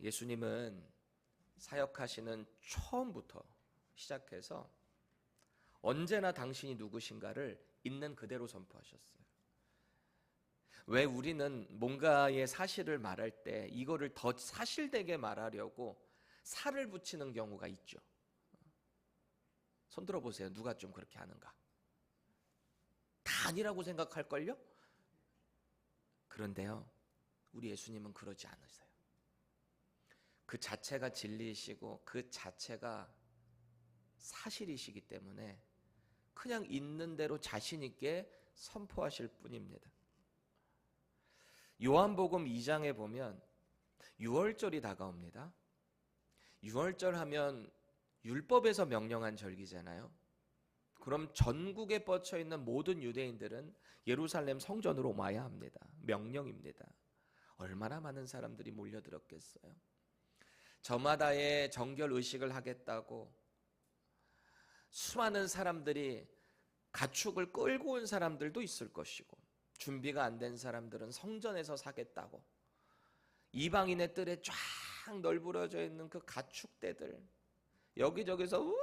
예수님은 사역하시는 처음부터 시작해서 언제나 당신이 누구신가를 있는 그대로 선포하셨어요. 왜 우리는 뭔가의 사실을 말할 때 이거를 더 사실되게 말하려고 살을 붙이는 경우가 있죠. 손 들어보세요. 누가 좀 그렇게 하는가? 다 아니라고 생각할걸요? 그런데요, 우리 예수님은 그러지 않으세요. 그 자체가 진리이시고 그 자체가 사실이시기 때문에 그냥 있는 대로 자신 있게 선포하실 뿐입니다. 요한복음 2장에 보면 유월절이 다가옵니다. 유월절 하면 율법에서 명령한 절기잖아요. 그럼 전국에 뻗쳐 있는 모든 유대인들은 예루살렘 성전으로 와야 합니다. 명령입니다. 얼마나 많은 사람들이 몰려들었겠어요. 저마다의 정결 의식을 하겠다고 수많은 사람들이 가축을 끌고 온 사람들도 있을 것이고, 준비가 안 된 사람들은 성전에서 사겠다고 이방인의 뜰에 쫙 널브러져 있는 그 가축대들, 여기저기서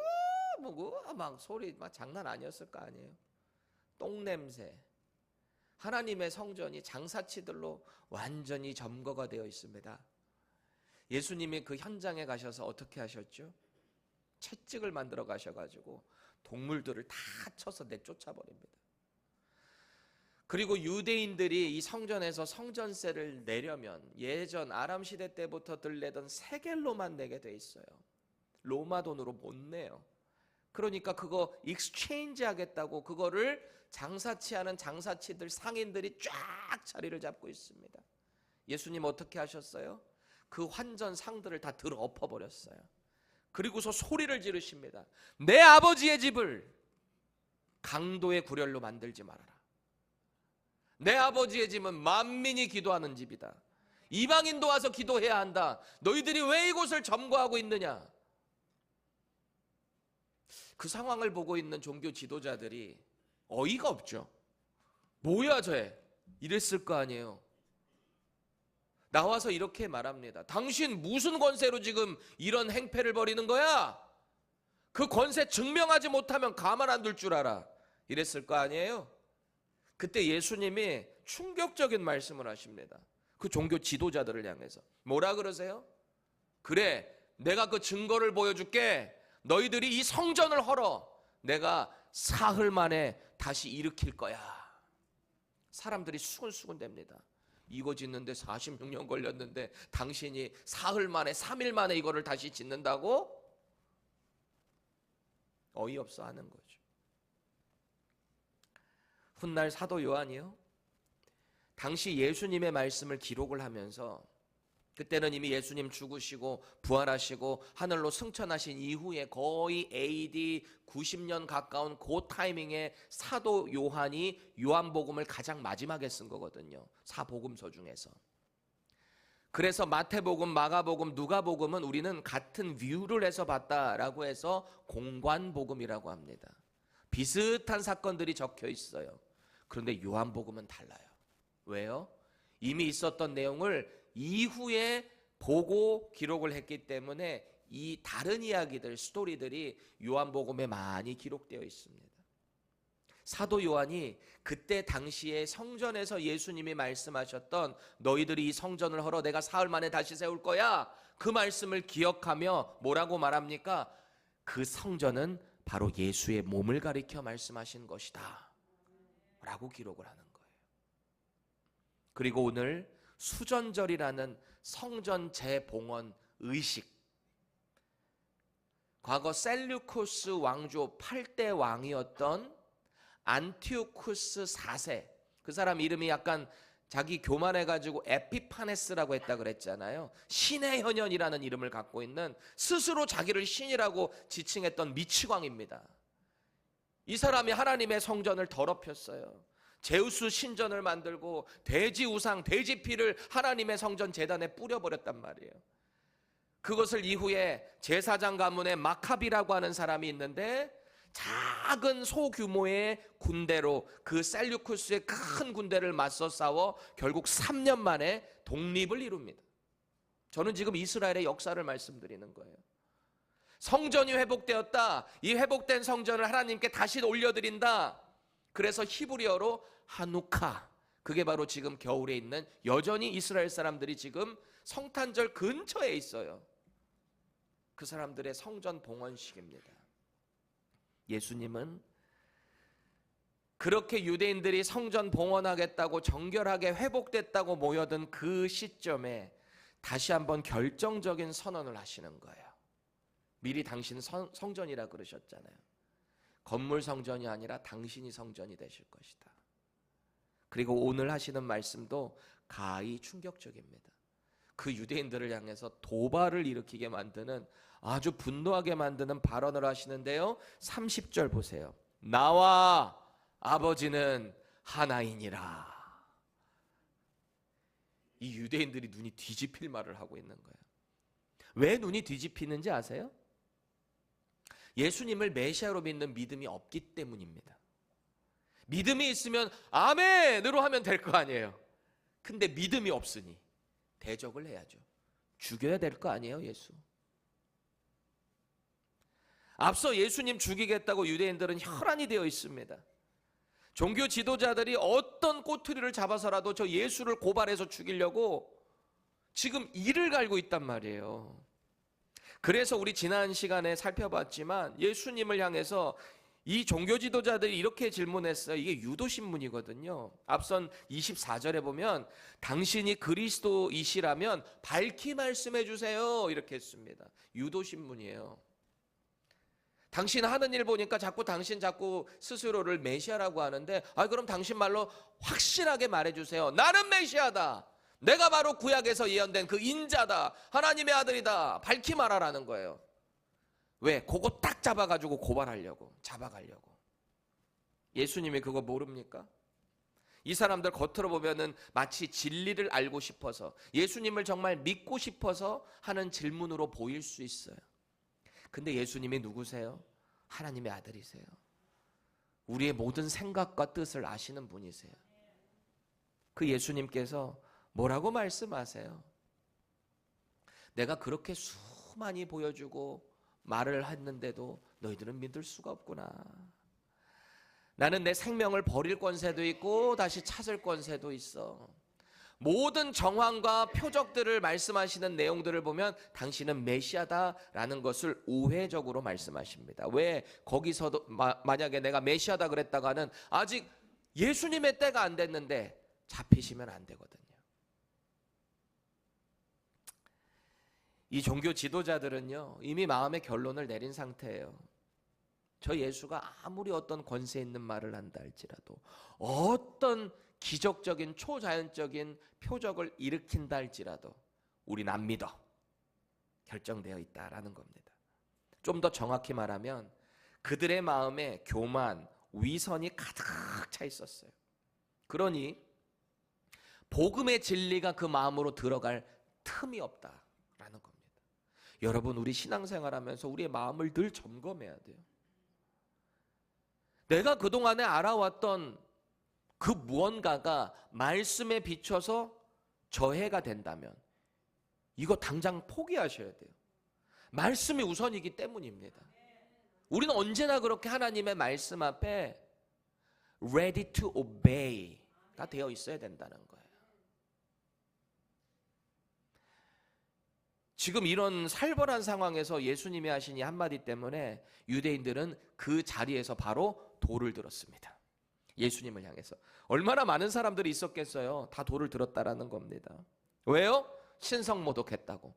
막 소리 막 장난 아니었을 거 아니에요. 똥냄새. 하나님의 성전이 장사치들로 완전히 점거가 되어 있습니다. 예수님이 그 현장에 가셔서 어떻게 하셨죠? 채찍을 만들어 가셔가지고 동물들을 다 쳐서 내쫓아버립니다. 그리고 유대인들이 이 성전에서 성전세를 내려면 예전 아람 시대 때부터 들내던 세겔로만 내게 돼 있어요. 로마 돈으로 못 내요. 그러니까 그거 익스체인지 하겠다고 그거를 장사치하는 장사치들 상인들이 쫙 자리를 잡고 있습니다. 예수님 어떻게 하셨어요? 그 환전 상들을 다 들어 엎어버렸어요. 그리고서 소리를 지르십니다. 내 아버지의 집을 강도의 구렬로 만들지 말아라. 내 아버지의 집은 만민이 기도하는 집이다. 이방인도 와서 기도해야 한다. 너희들이 왜 이곳을 점거하고 있느냐? 그 상황을 보고 있는 종교 지도자들이 어이가 없죠. 뭐야 쟤? 이랬을 거 아니에요. 나와서 이렇게 말합니다. 당신 무슨 권세로 지금 이런 행패를 벌이는 거야? 그 권세 증명하지 못하면 가만 안 둘 줄 알아. 이랬을 거 아니에요. 그때 예수님이 충격적인 말씀을 하십니다. 그 종교 지도자들을 향해서 뭐라 그러세요? 그래, 내가 그 증거를 보여줄게. 너희들이 이 성전을 헐어 내가 사흘 만에 다시 일으킬 거야. 사람들이 수근수근 됩니다. 이거 짓는데 46년 걸렸는데 당신이 사흘 만에 3일 만에 이거를 다시 짓는다고? 어이없어 하는 거죠. 훗날 사도 요한이요, 당시 예수님의 말씀을 기록을 하면서, 그때는 이미 예수님 죽으시고 부활하시고 하늘로 승천하신 이후에 거의 AD 90년 가까운 그 타이밍에 사도 요한이 요한복음을 가장 마지막에 쓴 거거든요. 사복음서 중에서. 그래서 마태복음, 마가복음, 누가복음은 우리는 같은 뷰를 해서 봤다라고 해서 공관복음이라고 합니다. 비슷한 사건들이 적혀 있어요. 그런데 요한복음은 달라요. 왜요? 이미 있었던 내용을 이후에 보고 기록을 했기 때문에 이 다른 이야기들, 스토리들이 요한복음에 많이 기록되어 있습니다. 사도 요한이 그때 당시에 성전에서 예수님이 말씀하셨던 너희들이 이 성전을 헐어 내가 사흘 만에 다시 세울 거야, 그 말씀을 기억하며 뭐라고 말합니까? 그 성전은 바로 예수의 몸을 가리켜 말씀하신 것이다 라고 기록을 하는 거예요. 그리고 오늘 수전절이라는 성전 재봉헌 의식, 과거 셀류쿠스 왕조 8대 왕이었던 안티오쿠스 4세, 그 사람 이름이 약간 자기 교만해가지고 에피파네스라고 했다 그랬잖아요. 신의 현현이라는 이름을 갖고 있는, 스스로 자기를 신이라고 지칭했던 미치광입니다. 이 사람이 하나님의 성전을 더럽혔어요. 제우스 신전을 만들고 돼지 우상, 돼지 피를 하나님의 성전 제단에 뿌려버렸단 말이에요. 그것을 이후에 제사장 가문의 마카비라고 하는 사람이 있는데 작은 소규모의 군대로 그 셀류쿠스의 큰 군대를 맞서 싸워 결국 3년 만에 독립을 이룹니다. 저는 지금 이스라엘의 역사를 말씀드리는 거예요. 성전이 회복되었다. 이 회복된 성전을 하나님께 다시 올려드린다. 그래서 히브리어로 하누카, 그게 바로 지금 겨울에 있는, 여전히 이스라엘 사람들이 지금 성탄절 근처에 있어요. 그 사람들의 성전 봉헌식입니다. 예수님은 그렇게 유대인들이 성전 봉헌하겠다고 정결하게 회복됐다고 모여든 그 시점에 다시 한번 결정적인 선언을 하시는 거예요. 미리 당신 성전이라 그러셨잖아요. 건물 성전이 아니라 당신이 성전이 되실 것이다. 그리고 오늘 하시는 말씀도 가히 충격적입니다. 그 유대인들을 향해서 도발을 일으키게 만드는, 아주 분노하게 만드는 발언을 하시는데요. 30절 보세요. 나와 아버지는 하나이니라. 이 유대인들이 눈이 뒤집힐 말을 하고 있는 거예요. 왜 눈이 뒤집히는지 아세요? 예수님을 메시아로 믿는 믿음이 없기 때문입니다. 믿음이 있으면 아멘으로 하면 될 거 아니에요. 근데 믿음이 없으니 대적을 해야죠. 죽여야 될 거 아니에요, 예수. 앞서 예수님 죽이겠다고 유대인들은 혈안이 되어 있습니다. 종교 지도자들이 어떤 꼬투리를 잡아서라도 저 예수를 고발해서 죽이려고 지금 이를 갈고 있단 말이에요. 그래서 우리 지난 시간에 살펴봤지만 예수님을 향해서 이 종교 지도자들이 이렇게 질문했어요. 이게 유도신문이거든요. 앞선 24절에 보면 당신이 그리스도이시라면 밝히 말씀해 주세요, 이렇게 했습니다. 유도신문이에요. 당신 하는 일 보니까 자꾸 스스로를 메시아라고 하는데, 그럼 당신 말로 확실하게 말해주세요. 나는 메시아다. 내가 바로 구약에서 예언된 그 인자다. 하나님의 아들이다. 밝히 말하라는 거예요. 왜? 그거 딱 잡아가지고 고발하려고, 잡아가려고. 예수님이 그거 모릅니까? 이 사람들 겉으로 보면은 마치 진리를 알고 싶어서, 예수님을 정말 믿고 싶어서 하는 질문으로 보일 수 있어요. 근데 예수님이 누구세요? 하나님의 아들이세요. 우리의 모든 생각과 뜻을 아시는 분이세요. 그 예수님께서 뭐라고 말씀하세요? 내가 그렇게 수많이 보여주고 말을 했는데도 너희들은 믿을 수가 없구나. 나는 내 생명을 버릴 권세도 있고 다시 찾을 권세도 있어. 모든 정황과 표적들을 말씀하시는 내용들을 보면 당신은 메시아다라는 것을 우회적으로 말씀하십니다. 왜? 거기서도 만약에 내가 메시아다 그랬다가는 아직 예수님의 때가 안 됐는데 잡히시면 안 되거든요. 이 종교 지도자들은요, 이미 마음의 결론을 내린 상태예요. 저 예수가 아무리 어떤 권세 있는 말을 한다 할지라도, 어떤 기적적인 초자연적인 표적을 일으킨다 할지라도 우린 안 믿어. 결정되어 있다라는 겁니다. 좀 더 정확히 말하면 그들의 마음에 교만, 위선이 가득 차 있었어요. 그러니 복음의 진리가 그 마음으로 들어갈 틈이 없다라는 겁니다. 여러분, 우리 신앙생활하면서 우리의 마음을 늘 점검해야 돼요. 내가 그동안에 알아왔던 그 무언가가 말씀에 비춰서 저해가 된다면 이거 당장 포기하셔야 돼요. 말씀이 우선이기 때문입니다. 우리는 언제나 그렇게 하나님의 말씀 앞에 ready to obey가 되어 있어야 된다는 거예요. 지금 이런 살벌한 상황에서 예수님이 하신 이 한마디 때문에 유대인들은 그 자리에서 바로 돌을 들었습니다. 예수님을 향해서. 얼마나 많은 사람들이 있었겠어요. 다 돌을 들었다라는 겁니다. 왜요? 신성모독했다고.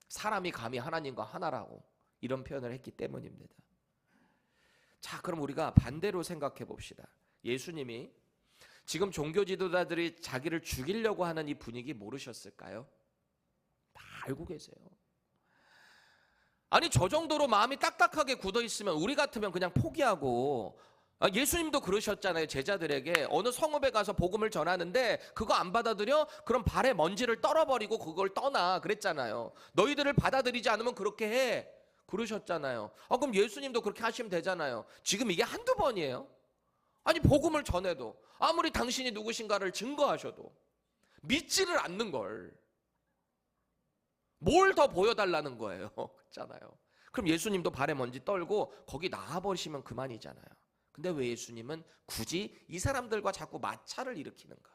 사람이 감히 하나님과 하나라고 이런 표현을 했기 때문입니다. 자, 그럼 우리가 반대로 생각해 봅시다. 예수님이 지금 종교 지도자들이 자기를 죽이려고 하는 이 분위기 모르셨을까요? 다 알고 계세요. 아니, 저 정도로 마음이 딱딱하게 굳어 있으면 우리 같으면 그냥 포기하고, 예수님도 그러셨잖아요. 제자들에게 어느 성읍에 가서 복음을 전하는데 그거 안 받아들여? 그럼 발에 먼지를 떨어버리고 그걸 떠나 그랬잖아요. 너희들을 받아들이지 않으면 그렇게 해 그러셨잖아요. 그럼 예수님도 그렇게 하시면 되잖아요. 지금 이게 한두 번이에요? 아니, 복음을 전해도 아무리 당신이 누구신가를 증거하셔도 믿지를 않는 걸. 뭘 더 보여달라는 거예요. 그렇잖아요. 그럼 예수님도 발에 먼지 떨고 거기 나와버리시면 그만이잖아요. 근데 왜 예수님은 굳이 이 사람들과 자꾸 마찰을 일으키는가?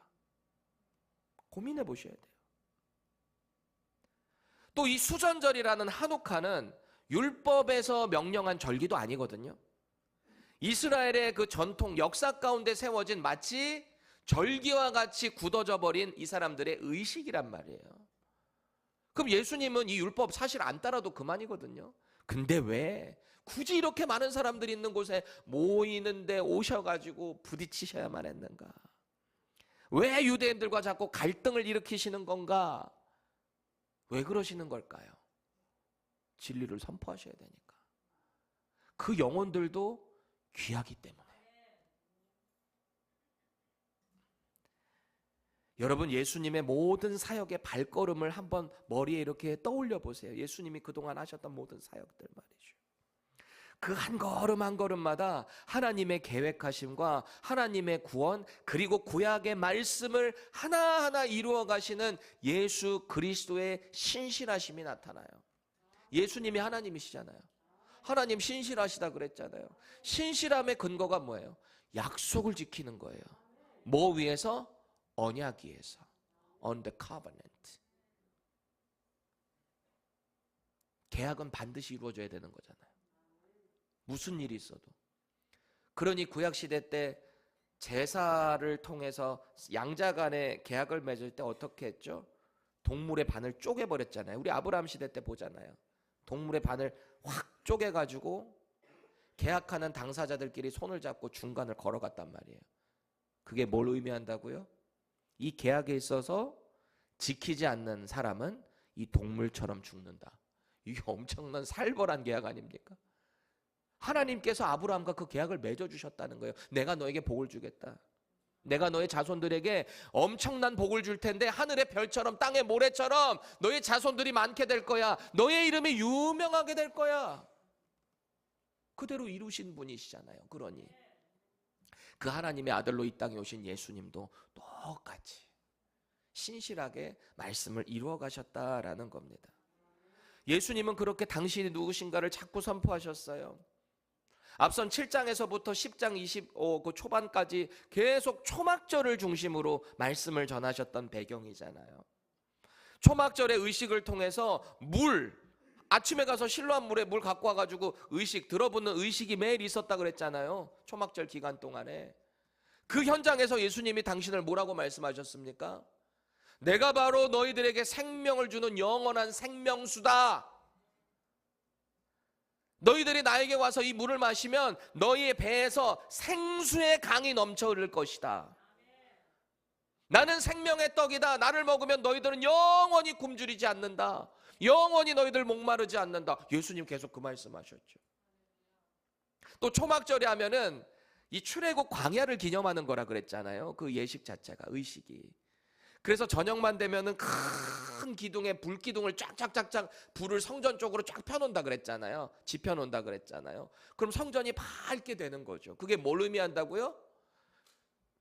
고민해 보셔야 돼요. 또 이 수전절이라는 한우카는 율법에서 명령한 절기도 아니거든요. 이스라엘의 그 전통 역사 가운데 세워진 마치 절기와 같이 굳어져 버린 이 사람들의 의식이란 말이에요. 그럼 예수님은 이 율법 사실 안 따라도 그만이거든요. 근데 왜 굳이 이렇게 많은 사람들이 있는 곳에 모이는데 오셔가지고 부딪히셔야만 했는가? 왜 유대인들과 자꾸 갈등을 일으키시는 건가? 왜 그러시는 걸까요? 진리를 선포하셔야 되니까. 그 영혼들도 귀하기 때문에. 여러분, 예수님의 모든 사역의 발걸음을 한번 머리에 이렇게 떠올려 보세요. 예수님이 그동안 하셨던 모든 사역들 말이죠. 그 한 걸음 한 걸음마다 하나님의 계획하심과 하나님의 구원, 그리고 구약의 말씀을 하나하나 이루어 가시는 예수 그리스도의 신실하심이 나타나요. 예수님이 하나님이시잖아요. 하나님 신실하시다 그랬잖아요. 신실함의 근거가 뭐예요? 약속을 지키는 거예요. 뭐 위에서? 언약 위에서. On the covenant. 계약은 반드시 이루어져야 되는 거잖아요. 무슨 일이 있어도. 그러니 구약시대 때 제사를 통해서 양자 간의 계약을 맺을 때 어떻게 했죠? 동물의 반을 쪼개버렸잖아요. 우리 아브라함 시대 때 보잖아요. 동물의 반을 확 쪼개가지고 계약하는 당사자들끼리 손을 잡고 중간을 걸어갔단 말이에요. 그게 뭘 의미한다고요? 이 계약에 있어서 지키지 않는 사람은 이 동물처럼 죽는다. 이게 엄청난 살벌한 계약 아닙니까? 하나님께서 아브라함과 그 계약을 맺어주셨다는 거예요. 내가 너에게 복을 주겠다. 내가 너의 자손들에게 엄청난 복을 줄 텐데 하늘의 별처럼 땅의 모래처럼 너의 자손들이 많게 될 거야. 너의 이름이 유명하게 될 거야. 그대로 이루신 분이시잖아요. 그러니 그 하나님의 아들로 이 땅에 오신 예수님도 똑같이 신실하게 말씀을 이루어 가셨다라는 겁니다. 예수님은 그렇게 당신이 누구신가를 자꾸 선포하셨어요. 앞선 7장에서부터 10장 25 그 초반까지 계속 초막절을 중심으로 말씀을 전하셨던 배경이잖아요. 초막절의 의식을 통해서 아침에 가서 실로암 물에 물 갖고 와가지고 들어붓는 의식이 매일 있었다 그랬잖아요. 초막절 기간 동안에. 그 현장에서 예수님이 당신을 뭐라고 말씀하셨습니까? 내가 바로 너희들에게 생명을 주는 영원한 생명수다. 너희들이 나에게 와서 이 물을 마시면 너희의 배에서 생수의 강이 넘쳐 흐를 것이다. 나는 생명의 떡이다. 나를 먹으면 너희들은 영원히 굶주리지 않는다. 영원히 너희들 목마르지 않는다. 예수님 계속 그 말씀하셨죠. 또 초막절에 하면은 이 출애굽 광야를 기념하는 거라 그랬잖아요. 그 예식 자체가, 의식이. 그래서 저녁만 되면은 큰 기둥에 불기둥을 쫙쫙쫙쫙 불을 성전 쪽으로 쫙 펴놓는다 그랬잖아요. 지펴놓는다 그랬잖아요. 그럼 성전이 밝게 되는 거죠. 그게 뭘 의미한다고요?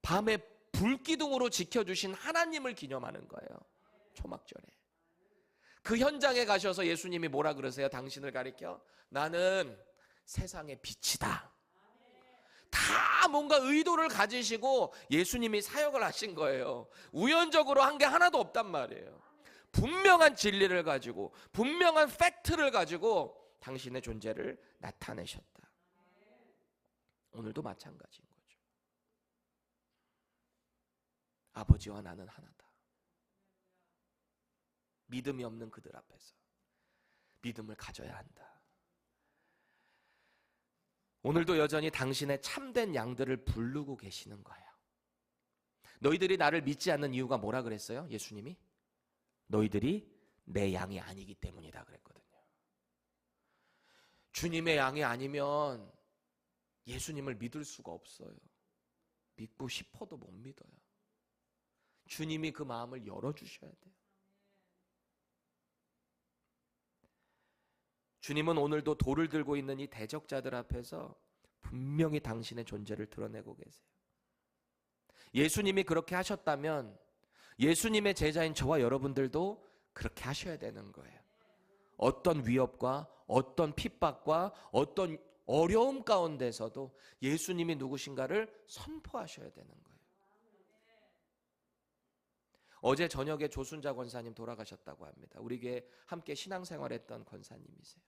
밤에 불기둥으로 지켜주신 하나님을 기념하는 거예요. 초막절에. 그 현장에 가셔서 예수님이 뭐라 그러세요? 당신을 가리켜? 나는 세상의 빛이다. 다 뭔가 의도를 가지시고 예수님이 사역을 하신 거예요. 우연적으로 한 게 하나도 없단 말이에요. 분명한 진리를 가지고, 분명한 팩트를 가지고 당신의 존재를 나타내셨다. 오늘도 마찬가지인 거죠. 아버지와 나는 하나다. 믿음이 없는 그들 앞에서 믿음을 가져야 한다. 오늘도 여전히 당신의 참된 양들을 부르고 계시는 거예요. 너희들이 나를 믿지 않는 이유가 뭐라 그랬어요? 예수님이? 너희들이 내 양이 아니기 때문이다 그랬거든요. 주님의 양이 아니면 예수님을 믿을 수가 없어요. 믿고 싶어도 못 믿어요. 주님이 그 마음을 열어주셔야 돼요. 주님은 오늘도 돌을 들고 있는 이 대적자들 앞에서 분명히 당신의 존재를 드러내고 계세요. 예수님이 그렇게 하셨다면 예수님의 제자인 저와 여러분들도 그렇게 하셔야 되는 거예요. 어떤 위협과 어떤 핍박과 어떤 어려움 가운데서도 예수님이 누구신가를 선포하셔야 되는 거예요. 어제 저녁에 조순자 권사님 돌아가셨다고 합니다. 우리 교회 함께 신앙생활했던 권사님이세요.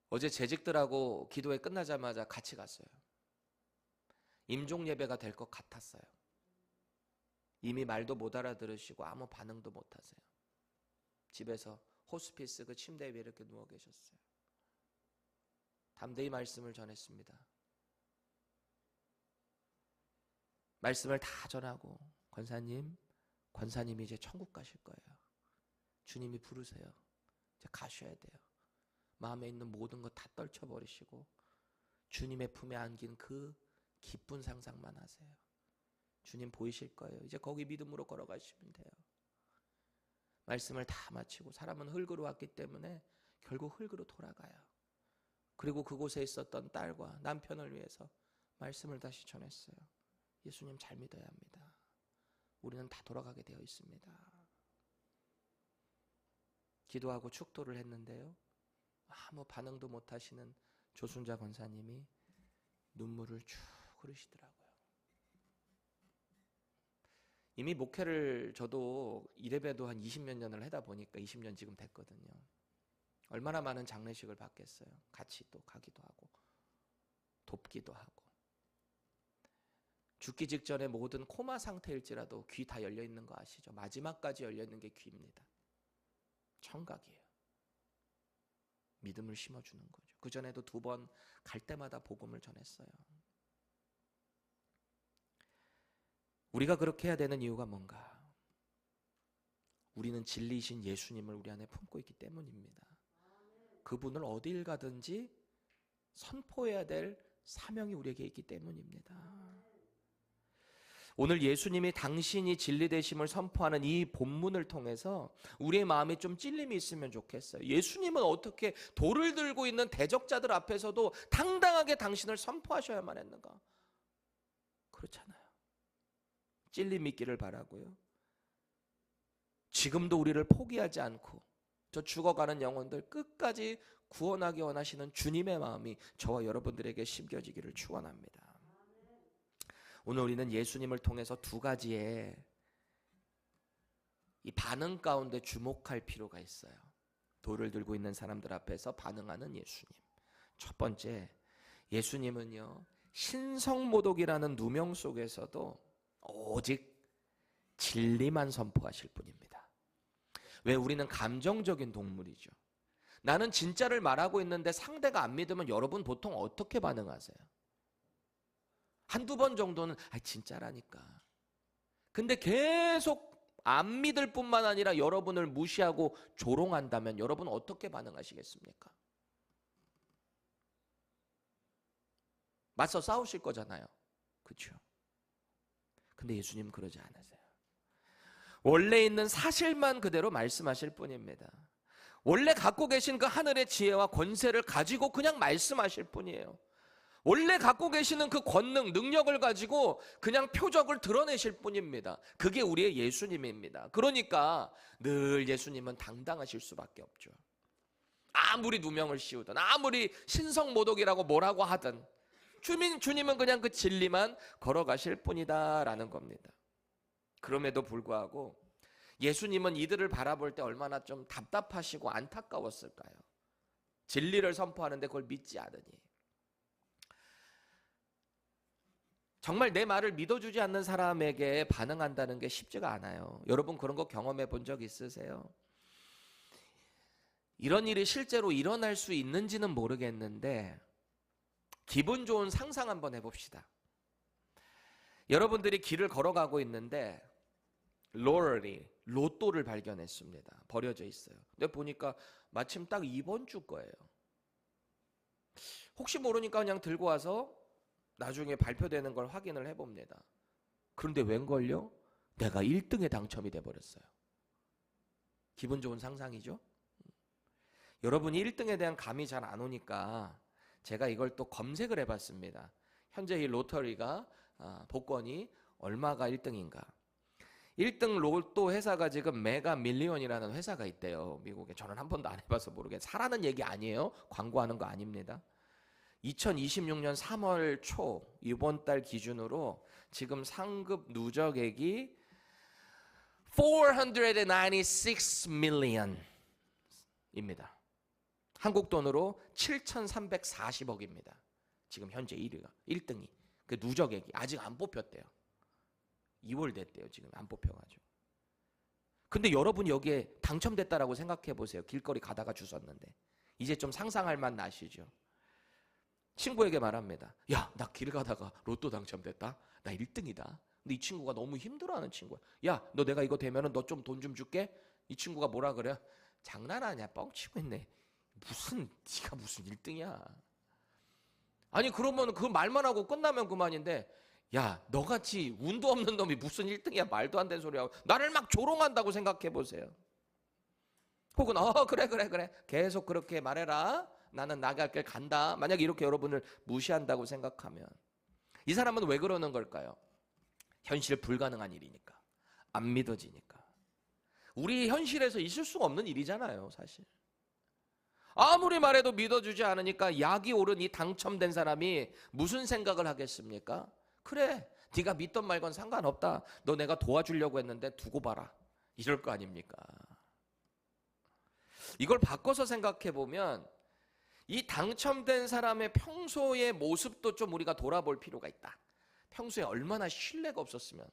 어제 재직들하고 기도회 끝나자마자 같이 갔어요. 임종 예배가 될 것 같았어요. 이미 말도 못 알아들으시고 아무 반응도 못 하세요. 집에서 호스피스 그 침대 위에 이렇게 누워 계셨어요. 담대히 말씀을 전했습니다. 말씀을 다 전하고 권사님이 이제 천국 가실 거예요. 주님이 부르세요. 이제 가셔야 돼요. 마음에 있는 모든 것 다 떨쳐버리시고 주님의 품에 안긴 그 기쁜 상상만 하세요. 주님 보이실 거예요. 이제 거기 믿음으로 걸어가시면 돼요. 말씀을 다 마치고 사람은 흙으로 왔기 때문에 결국 흙으로 돌아가요. 그리고 그곳에 있었던 딸과 남편을 위해서 말씀을 다시 전했어요. 예수님 잘 믿어야 합니다. 우리는 다 돌아가게 되어 있습니다. 기도하고 축도를 했는데요. 아무 반응도 못 하시는 조순자 권사님이 눈물을 쭉 흐르시더라고요. 이미 목회를 저도 이래봬도 한 20몇 년을 하다 보니까 20년 지금 됐거든요. 얼마나 많은 장례식을 받겠어요. 같이 또 가기도 하고 돕기도 하고. 죽기 직전에 모든 코마 상태일지라도 귀 다 열려 있는 거 아시죠? 마지막까지 열려 있는 게 귀입니다. 청각이에요. 믿음을 심어주는 거죠. 그 전에도 2번 갈 때마다 복음을 전했어요. 우리가 그렇게 해야 되는 이유가 뭔가? 우리는 진리이신 예수님을 우리 안에 품고 있기 때문입니다. 그분을 어딜 가든지 선포해야 될 사명이 우리에게 있기 때문입니다. 오늘 예수님이 당신이 진리 되심을 선포하는 이 본문을 통해서 우리의 마음에 좀 찔림이 있으면 좋겠어요. 예수님은 어떻게 돌을 들고 있는 대적자들 앞에서도 당당하게 당신을 선포하셔야만 했는가? 그렇잖아요. 찔림이 있기를 바라고요. 지금도 우리를 포기하지 않고 저 죽어가는 영혼들 끝까지 구원하기 원하시는 주님의 마음이 저와 여러분들에게 심겨지기를 축원합니다. 오늘 우리는 예수님을 통해서 2가지의 이 반응 가운데 주목할 필요가 있어요. 돌을 들고 있는 사람들 앞에서 반응하는 예수님. 첫 번째, 예수님은요, 신성모독이라는 누명 속에서도 오직 진리만 선포하실 분입니다. 왜? 우리는 감정적인 동물이죠. 나는 진짜를 말하고 있는데 상대가 안 믿으면 여러분 보통 어떻게 반응하세요? 한두 번 정도는 진짜라니까. 근데 계속 안 믿을 뿐만 아니라 여러분을 무시하고 조롱한다면 여러분 어떻게 반응하시겠습니까? 맞서 싸우실 거잖아요. 그렇죠? 근데 예수님은 그러지 않으세요. 원래 있는 사실만 그대로 말씀하실 뿐입니다. 원래 갖고 계신 그 하늘의 지혜와 권세를 가지고 그냥 말씀하실 뿐이에요. 원래 갖고 계시는 그 권능, 능력을 가지고 그냥 표적을 드러내실 뿐입니다. 그게 우리의 예수님입니다. 그러니까 늘 예수님은 당당하실 수밖에 없죠. 아무리 누명을 씌우든 아무리 신성모독이라고 뭐라고 하든 주님은 그냥 그 진리만 걸어가실 뿐이다라는 겁니다. 그럼에도 불구하고 예수님은 이들을 바라볼 때 얼마나 좀 답답하시고 안타까웠을까요? 진리를 선포하는데 그걸 믿지 않으니. 정말 내 말을 믿어주지 않는 사람에게 반응한다는 게 쉽지가 않아요. 여러분 그런 거 경험해 본 적 있으세요? 이런 일이 실제로 일어날 수 있는지는 모르겠는데 기분 좋은 상상 한번 해봅시다. 여러분들이 길을 걸어가고 있는데 로또를 발견했습니다. 버려져 있어요. 근데 보니까 마침 딱 이번 주 거예요. 혹시 모르니까 그냥 들고 와서 나중에 발표되는 걸 확인을 해봅니다. 그런데 웬걸요? 내가 1등에 당첨이 돼버렸어요. 기분 좋은 상상이죠? 여러분이 1등에 대한 감이 잘 안 오니까 제가 이걸 또 검색을 해봤습니다. 현재 이 로터리가 복권이 얼마가 1등인가? 1등 로또 회사가 지금 메가 밀리언이라는 회사가 있대요, 미국에. 저는 한 번도 안 해봐서 모르겠어요. 사라는 얘기 아니에요. 광고하는 거 아닙니다. 2026년 3월 초 이번 달 기준으로 지금 상급 누적액이 496 million입니다. 한국 돈으로 7,340억입니다. 지금 현재 1등이. 그 누적액이 아직 안 뽑혔대요. 2월 됐대요. 지금 안 뽑혀가지고. 근데 여러분이 여기에 당첨됐다라고 생각해 보세요. 길거리 가다가 주웠는데. 이제 좀 상상할 맛 나시죠? 친구에게 말합니다. 야, 나 길 가다가 로또 당첨됐다. 나 1등이다. 근데 이 친구가 너무 힘들어하는 친구야. 야, 너 내가 이거 되면은 너 좀 돈 좀 줄게. 이 친구가 뭐라 그래? 장난하냐? 뻥치고 있네. 네가 무슨 1등이야? 아니, 그러면 그 말만 하고 끝나면 그만인데, 야, 너같이 운도 없는 놈이 무슨 1등이야? 말도 안 되는 소리 하고 나를 막 조롱한다고 생각해 보세요. 혹은 그래 계속 그렇게 말해라. 나는 나갈 길 간다. 만약에 이렇게 여러분을 무시한다고 생각하면 이 사람은 왜 그러는 걸까요? 현실 불가능한 일이니까. 안 믿어지니까. 우리 현실에서 있을 수가 없는 일이잖아요, 사실. 아무리 말해도 믿어주지 않으니까 약이 오른 이 당첨된 사람이 무슨 생각을 하겠습니까? 그래, 네가 믿던 말건 상관없다. 너 내가 도와주려고 했는데 두고 봐라. 이럴 거 아닙니까? 이걸 바꿔서 생각해 보면 이 당첨된 사람의 평소의 모습도 좀 우리가 돌아볼 필요가 있다. 평소에 얼마나 신뢰가 없었으면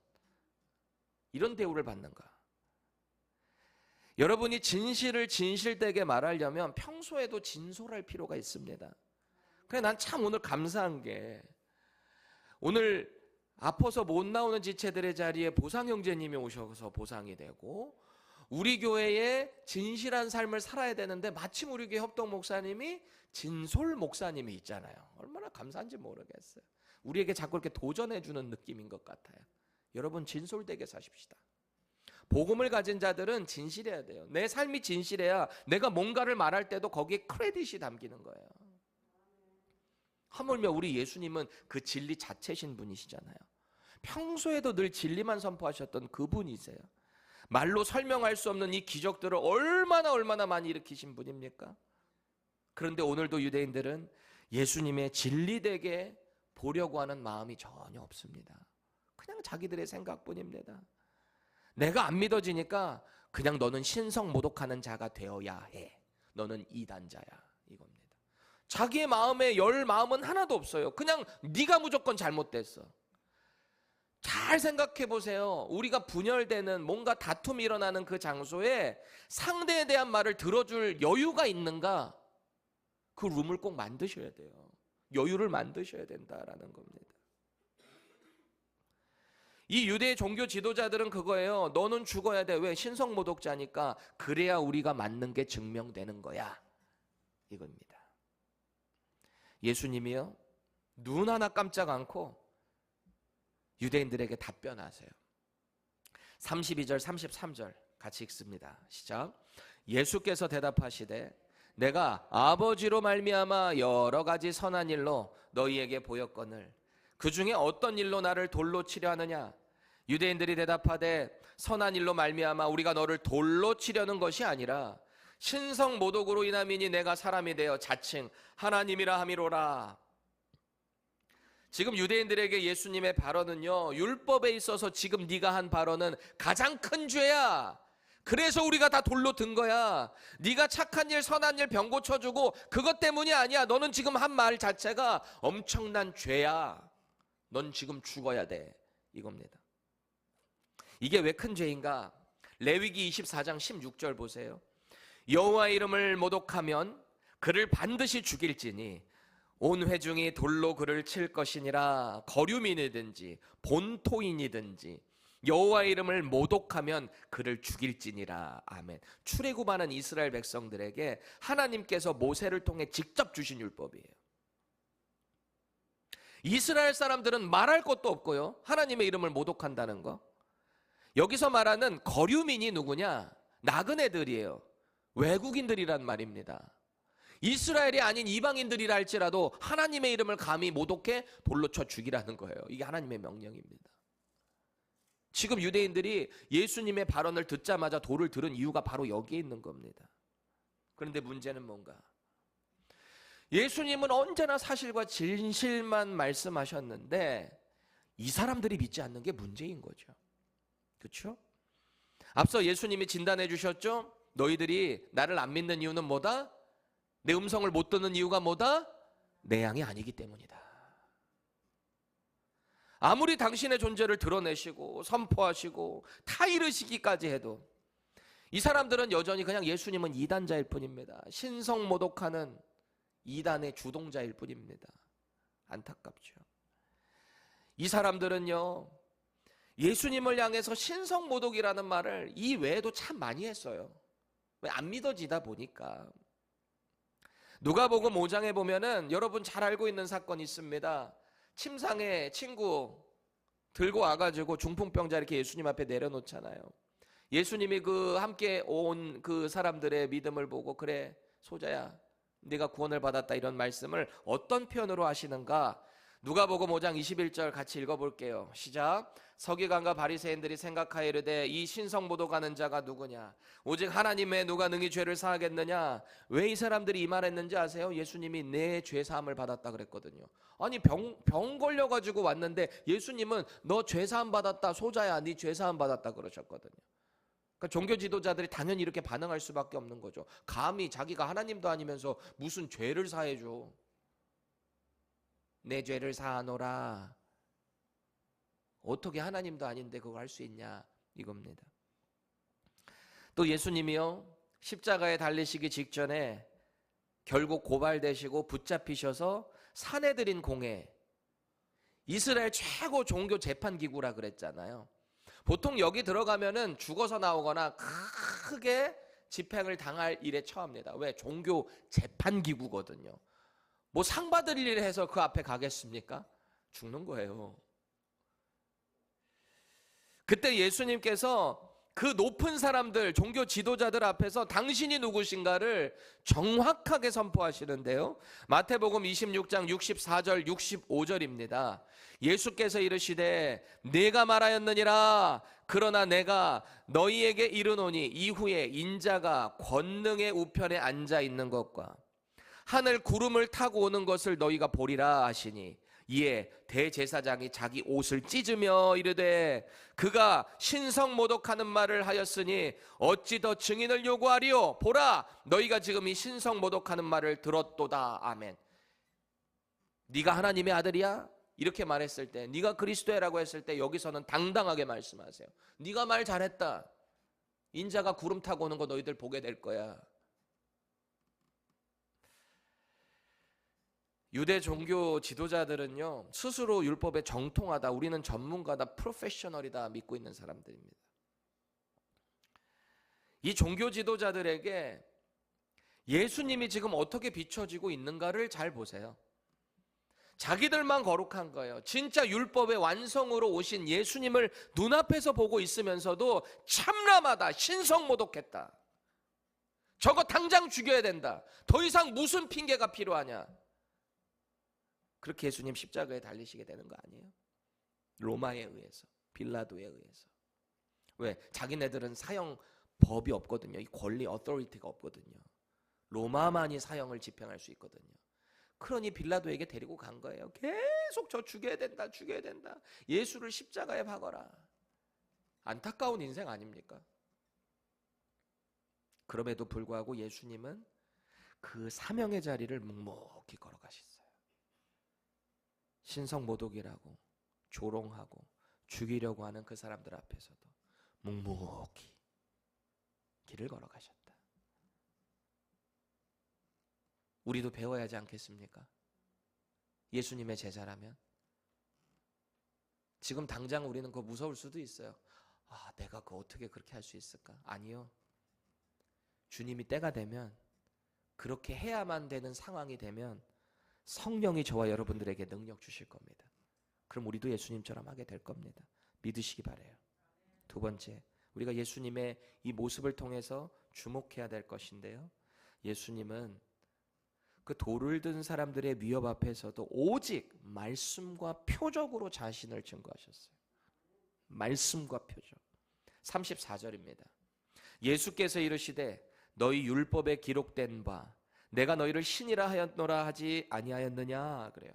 이런 대우를 받는가? 여러분이 진실을 진실되게 말하려면 평소에도 진솔할 필요가 있습니다. 그래, 난 참 오늘 감사한 게 오늘 아파서 못 나오는 지체들의 자리에 보상 형제님이 오셔서 보상이 되고 우리 교회에 진실한 삶을 살아야 되는데 마침 우리 교회 협동 목사님이 진솔 목사님이 있잖아요. 얼마나 감사한지 모르겠어요. 우리에게 자꾸 이렇게 도전해 주는 느낌인 것 같아요. 여러분, 진솔되게 사십시다. 복음을 가진 자들은 진실해야 돼요. 내 삶이 진실해야 내가 뭔가를 말할 때도 거기에 크레딧이 담기는 거예요. 하물며 우리 예수님은 그 진리 자체신 분이시잖아요. 평소에도 늘 진리만 선포하셨던 그분이세요. 말로 설명할 수 없는 이 기적들을 얼마나 많이 일으키신 분입니까? 그런데 오늘도 유대인들은 예수님의 진리되게 보려고 하는 마음이 전혀 없습니다. 그냥 자기들의 생각뿐입니다. 내가 안 믿어지니까 그냥 너는 신성 모독하는 자가 되어야 해. 너는 이단자야. 이겁니다. 자기의 마음에 열 마음은 하나도 없어요. 그냥 네가 무조건 잘못됐어. 잘 생각해 보세요. 우리가 분열되는 뭔가 다툼이 일어나는 그 장소에 상대에 대한 말을 들어줄 여유가 있는가? 그 룸을 꼭 만드셔야 돼요. 여유를 만드셔야 된다라는 겁니다. 이 유대 종교 지도자들은 그거예요. 너는 죽어야 돼. 왜? 신성모독자니까. 그래야 우리가 맞는 게 증명되는 거야. 이겁니다. 예수님이요, 눈 하나 깜짝 않고 유대인들에게 답변하세요. 32절 33절 같이 읽습니다. 시작. 예수께서 대답하시되 내가 아버지로 말미암아 여러 가지 선한 일로 너희에게 보였거늘 그 중에 어떤 일로 나를 돌로 치려 하느냐? 유대인들이 대답하되 선한 일로 말미암아 우리가 너를 돌로 치려는 것이 아니라 신성 모독으로 인함이니 내가 사람이 되어 자칭 하나님이라 함이로라. 지금 유대인들에게 예수님의 발언은요, 율법에 있어서 지금 네가 한 발언은 가장 큰 죄야. 그래서 우리가 다 돌로 든 거야. 네가 착한 일 선한 일 병 고쳐주고 그것 때문이 아니야. 너는 지금 한 말 자체가 엄청난 죄야. 넌 지금 죽어야 돼. 이겁니다. 이게 왜 큰 죄인가? 레위기 24장 16절 보세요. 여호와의 이름을 모독하면 그를 반드시 죽일지니 온 회중이 돌로 그를 칠 것이니라. 거류민이든지 본토인이든지 여호와의 이름을 모독하면 그를 죽일지니라. 아멘. 출애굽하는 이스라엘 백성들에게 하나님께서 모세를 통해 직접 주신 율법이에요. 이스라엘 사람들은 말할 것도 없고요, 하나님의 이름을 모독한다는 거. 여기서 말하는 거류민이 누구냐? 나그네들이에요. 외국인들이란 말입니다. 이스라엘이 아닌 이방인들이라 할지라도 하나님의 이름을 감히 모독해 돌로 쳐 죽이라는 거예요. 이게 하나님의 명령입니다. 지금 유대인들이 예수님의 발언을 듣자마자 돌을 들은 이유가 바로 여기에 있는 겁니다. 그런데 문제는 뭔가? 예수님은 언제나 사실과 진실만 말씀하셨는데 이 사람들이 믿지 않는 게 문제인 거죠. 그렇죠? 앞서 예수님이 진단해 주셨죠? 너희들이 나를 안 믿는 이유는 뭐다? 내 음성을 못 듣는 이유가 뭐다? 내 양이 아니기 때문이다. 아무리 당신의 존재를 드러내시고 선포하시고 다 이르시기까지 해도 이 사람들은 여전히 그냥 예수님은 이단자일 뿐입니다. 신성모독하는 이단의 주동자일 뿐입니다. 안타깝죠. 이 사람들은요, 예수님을 향해서 신성모독이라는 말을 이 외에도 참 많이 했어요. 왜? 안 믿어지다 보니까. 누가복음 5장에 보면은 여러분 잘 알고 있는 사건이 있습니다. 침상에 친구 들고 와가지고 중풍병자 이렇게 예수님 앞에 내려놓잖아요. 예수님이 그 함께 온 그 사람들의 믿음을 보고 그래 소자야 네가 구원을 받았다 이런 말씀을 어떤 표현으로 하시는가? 누가복음 5장 21절 같이 읽어볼게요. 시작. 서기관과 바리새인들이 생각하이르되 이 신성모독하는 자가 누구냐? 오직 하나님 외에 누가 능히 죄를 사하겠느냐? 왜 이 사람들이 이 말했는지 아세요? 예수님이 내 죄 사함을 받았다 그랬거든요. 아니 병 걸려가지고 왔는데 예수님은 너 죄 사함 받았다 소자야 네 죄 사함 받았다 그러셨거든요. 그러니까 종교 지도자들이 당연히 이렇게 반응할 수밖에 없는 거죠. 감히 자기가 하나님도 아니면서 무슨 죄를 사해줘. 내 죄를 사하노라. 어떻게 하나님도 아닌데 그걸 할 수 있냐 이겁니다. 또 예수님이요 십자가에 달리시기 직전에 결국 고발되시고 붙잡히셔서 사내들인 공회, 이스라엘 최고 종교 재판기구라 그랬잖아요. 보통 여기 들어가면은 죽어서 나오거나 크게 집행을 당할 일에 처합니다. 왜? 종교 재판기구거든요. 뭐 상 받을 일 해서 그 앞에 가겠습니까? 죽는 거예요. 그때 예수님께서 그 높은 사람들, 종교 지도자들 앞에서 당신이 누구신가를 정확하게 선포하시는데요. 마태복음 26장 64절 65절입니다. 예수께서 이르시되 내가 말하였느니라. 그러나 내가 너희에게 이르노니 이후에 인자가 권능의 우편에 앉아 있는 것과 하늘 구름을 타고 오는 것을 너희가 보리라 하시니 이에 대제사장이 자기 옷을 찢으며 이르되 그가 신성모독하는 말을 하였으니 어찌 더 증인을 요구하리요? 보라 너희가 지금 이 신성모독하는 말을 들었도다. 아멘. 네가 하나님의 아들이야? 이렇게 말했을 때, 네가 그리스도라고 했을 때 여기서는 당당하게 말씀하세요. 네가 말 잘했다. 인자가 구름 타고 오는 거 너희들 보게 될 거야. 유대 종교 지도자들은요 스스로 율법에 정통하다, 우리는 전문가다, 프로페셔널이다 믿고 있는 사람들입니다. 이 종교 지도자들에게 예수님이 지금 어떻게 비춰지고 있는가를 잘 보세요. 자기들만 거룩한 거예요. 진짜 율법의 완성으로 오신 예수님을 눈앞에서 보고 있으면서도 참람하다, 신성모독했다, 저거 당장 죽여야 된다, 더 이상 무슨 핑계가 필요하냐. 그렇게 예수님 십자가에 달리시게 되는 거 아니에요? 로마에 의해서, 빌라도에 의해서. 왜? 자기네들은 사형 법이 없거든요. 이 권리, 어토리티가 없거든요. 로마만이 사형을 집행할 수 있거든요. 그러니 빌라도에게 데리고 간 거예요. 계속 저 죽여야 된다, 죽여야 된다. 예수를 십자가에 박아라. 안타까운 인생 아닙니까? 그럼에도 불구하고 예수님은 그 사명의 자리를 묵묵히 걸어가셨어요. 신성모독이라고 조롱하고 죽이려고 하는 그 사람들 앞에서도 묵묵히 길을 걸어가셨다. 우리도 배워야 하지 않겠습니까? 예수님의 제자라면. 지금 당장 우리는 그거 무서울 수도 있어요. 아, 내가 그거 어떻게 그렇게 할 수 있을까? 아니요. 주님이 때가 되면, 그렇게 해야만 되는 상황이 되면 성령이 저와 여러분들에게 능력 주실 겁니다. 그럼 우리도 예수님처럼 하게 될 겁니다. 믿으시기 바라요. 두 번째, 우리가 예수님의 이 모습을 통해서 주목해야 될 것인데요. 예수님은 그 돌을 든 사람들의 위협 앞에서도 오직 말씀과 표적으로 자신을 증거하셨어요. 말씀과 표적. 34절입니다. 예수께서 이르시되 너희 율법에 기록된 바 내가 너희를 신이라 하였노라 하지 아니하였느냐 그래요.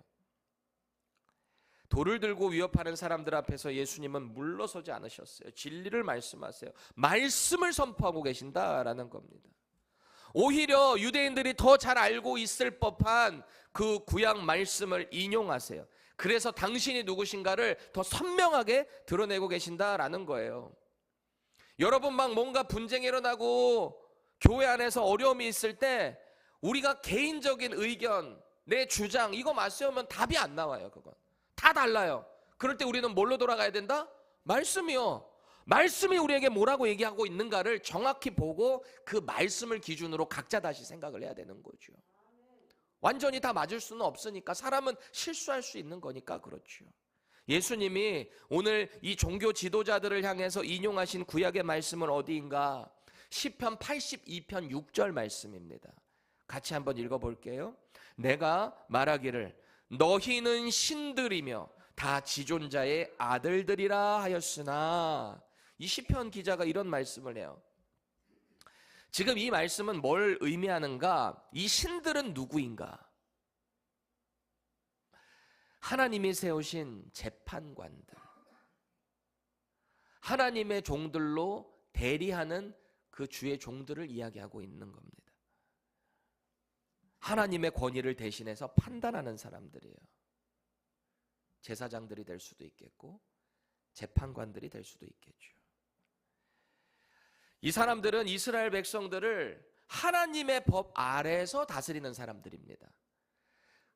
돌을 들고 위협하는 사람들 앞에서 예수님은 물러서지 않으셨어요. 진리를 말씀하세요. 말씀을 선포하고 계신다라는 겁니다. 오히려 유대인들이 더 잘 알고 있을 법한 그 구약 말씀을 인용하세요. 그래서 당신이 누구신가를 더 선명하게 드러내고 계신다라는 거예요. 여러분 막 뭔가 분쟁이 일어나고 교회 안에서 어려움이 있을 때 우리가 개인적인 의견, 내 주장 이거 맞세우면 답이 안 나와요. 그건 다 달라요. 그럴 때 우리는 뭘로 돌아가야 된다? 말씀이요. 말씀이 우리에게 뭐라고 얘기하고 있는가를 정확히 보고 그 말씀을 기준으로 각자 다시 생각을 해야 되는 거죠. 완전히 다 맞을 수는 없으니까, 사람은 실수할 수 있는 거니까 그렇죠. 예수님이 오늘 이 종교 지도자들을 향해서 인용하신 구약의 말씀은 어디인가? 시편 82편 6절 말씀입니다. 같이 한번 읽어볼게요. 내가 말하기를 너희는 신들이며 다 지존자의 아들들이라 하였으나, 이 시편 기자가 이런 말씀을 해요. 지금 이 말씀은 뭘 의미하는가? 이 신들은 누구인가? 하나님이 세우신 재판관들, 하나님의 종들로 대리하는 그 주의 종들을 이야기하고 있는 겁니다. 하나님의 권위를 대신해서 판단하는 사람들이에요. 제사장들이 될 수도 있겠고 재판관들이 될 수도 있겠죠. 이 사람들은 이스라엘 백성들을 하나님의 법 아래에서 다스리는 사람들입니다.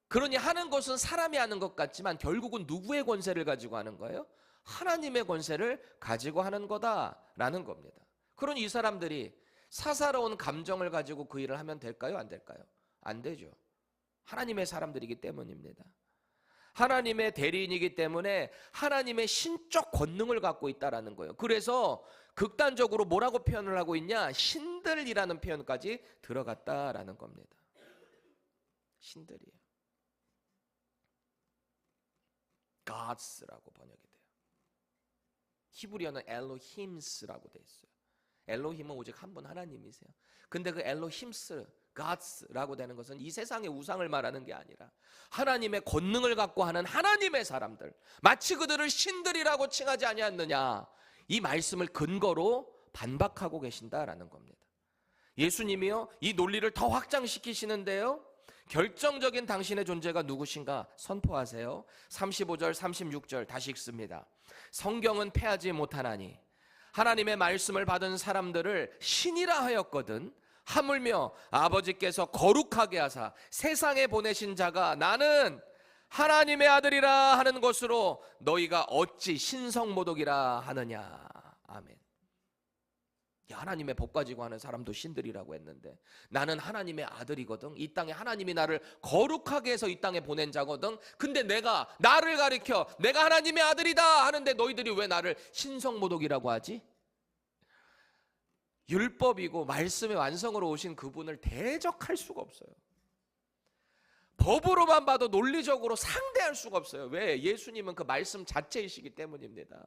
그러니 하는 것은 사람이 하는 것 같지만 결국은 누구의 권세를 가지고 하는 거예요? 하나님의 권세를 가지고 하는 거다라는 겁니다. 그러니 이 사람들이 사사로운 감정을 가지고 그 일을 하면 될까요? 안 될까요? 안 되죠. 하나님의 사람들이기 때문입니다. 하나님의 대리인이기 때문에 하나님의 신적 권능을 갖고 있다라는 거예요. 그래서 극단적으로 뭐라고 표현을 하고 있냐? 신들이라는 표현까지 들어갔다라는 겁니다. 신들이에요. Gods라고 번역이 돼요. 히브리어는 엘로힘스라고 돼 있어요. 엘로힘은 오직 한 분 하나님이세요. 근데 그 엘로힘스, Gods라고 되는 것은 이 세상의 우상을 말하는 게 아니라 하나님의 권능을 갖고 하는 하나님의 사람들, 마치 그들을 신들이라고 칭하지 아니하느냐, 이 말씀을 근거로 반박하고 계신다라는 겁니다. 예수님이요, 이 논리를 더 확장시키시는데요, 결정적인 당신의 존재가 누구신가 선포하세요. 35절 36절 다시 읽습니다. 성경은 패하지 못하나니 하나님의 말씀을 받은 사람들을 신이라 하였거든 하물며 아버지께서 거룩하게 하사 세상에 보내신 자가 나는 하나님의 아들이라 하는 것으로 너희가 어찌 신성모독이라 하느냐. 아멘. 하나님의 법 가지고 하는 사람도 신들이라고 했는데 나는 하나님의 아들이거든. 이 땅에 하나님이 나를 거룩하게 해서 이 땅에 보낸 자거든. 근데 내가 나를 가리켜 내가 하나님의 아들이다 하는데 너희들이 왜 나를 신성모독이라고 하지? 율법이고 말씀의 완성으로 오신 그분을 대적할 수가 없어요. 법으로만 봐도 논리적으로 상대할 수가 없어요. 왜? 예수님은 그 말씀 자체이시기 때문입니다.